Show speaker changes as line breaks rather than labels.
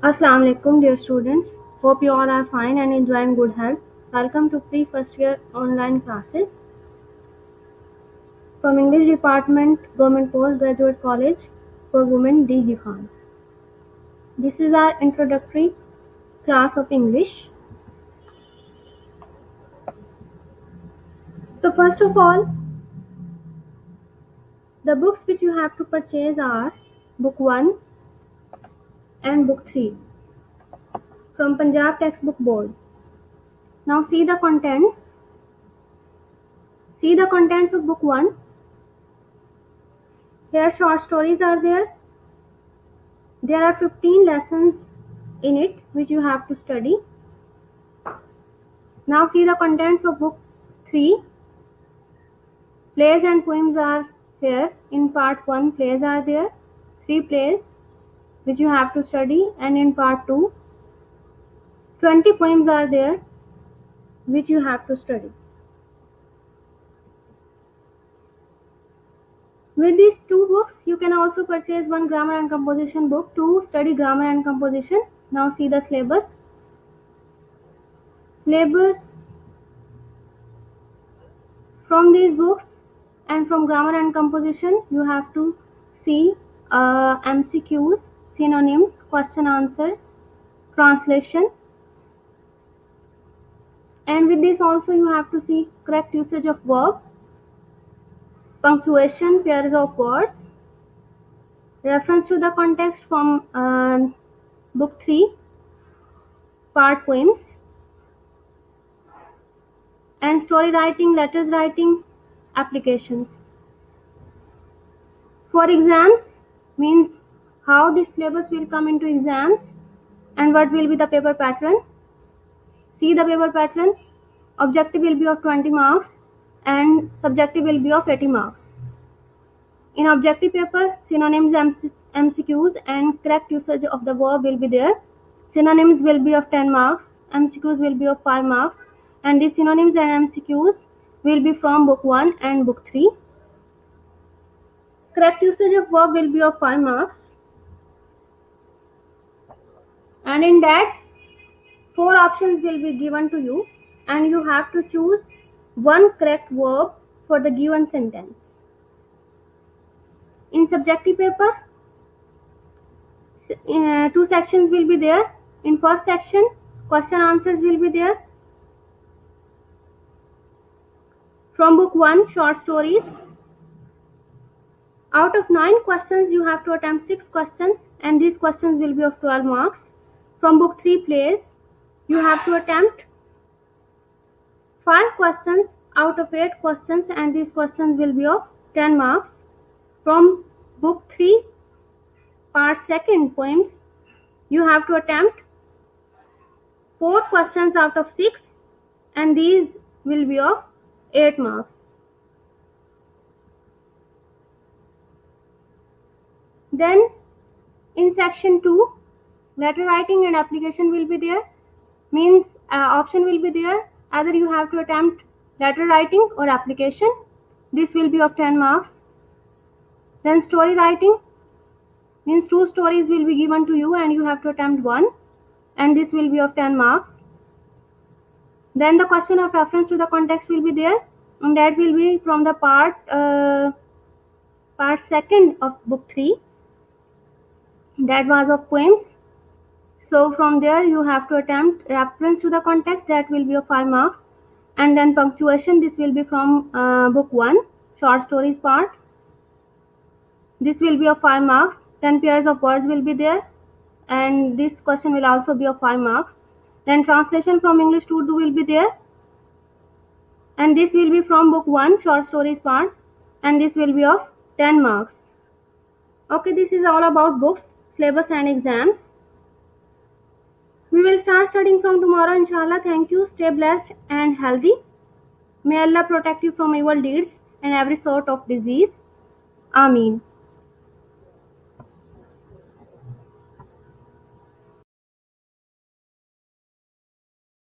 Assalamu alaikum dear students. Hope you all are fine and enjoying good health. Welcome to pre-first year online classes from English Department, Government Postgraduate College for Women D.G. Khan. This is our introductory class of English. So first of all, the books which you have to purchase are book 1 and book 3 from Punjab Textbook Board. Now see the contents. See the contents of book 1. Here short stories are there. There are 15 lessons in it which you have to study. Now see the contents of book 3. Plays and poems are here. In part 1 plays are there. 3 plays which you have to study, and in part 2 20 poems are there which you have to study. With these 2 books you can also purchase one grammar and composition book to study grammar and composition. Now see the syllabus. From these books and from grammar and composition you have to see MCQs, synonyms, question answers, translation, and with this also you have to see correct usage of verb, punctuation, pairs of words, reference to the context from book 3, part poems, and story writing, letters writing, applications. For exams means how this syllabus will come into exams and what will be the paper pattern. See the paper pattern. Objective will be of 20 marks and subjective will be of 80 marks. In objective paper, synonyms, MCQs and correct usage of the verb will be there. Synonyms will be of 10 marks, MCQs will be of 5 marks, and these synonyms and MCQs will be from book 1 and book 3. Correct usage of verb will be of 5 marks, and in that 4 options will be given to you and you have to choose one correct verb for the given sentence. In subjective paper, 2 sections will be there. In first section, question answers will be there. From book 1, short stories. Out of 9 questions, you have to attempt 6 questions and these questions will be of 12 marks. From book 3, plays, you have to attempt 5 questions out of 8 questions and these questions will be of 10 marks. From book 3, part 2, poems, you have to attempt 4 questions out of 6 and these will be of 8 marks. Then in section 2, letter writing and application will be there. Means option will be there. Either you have to attempt letter writing or application. This will be of 10 marks. Then story writing means 2 stories will be given to you and you have to attempt 1 and this will be of 10 marks. Then the question of reference to the context will be there and that will be from the part 2 of book 3. That was of poems. So from there you have to attempt reference to the context, that will be of 5 marks, and then punctuation, this will be from book 1, short stories part. This will be of 5 marks. Then pairs of words will be there and this question will also be of 5 marks. Then translation from English to Urdu will be there and this will be from book 1, short stories part, and this will be of 10 marks. Okay, this is all about books, syllabus and exams. We will start studying from tomorrow, inshallah. Thank you. Stay blessed and healthy. May Allah protect you from evil deeds and every sort of disease. Ameen.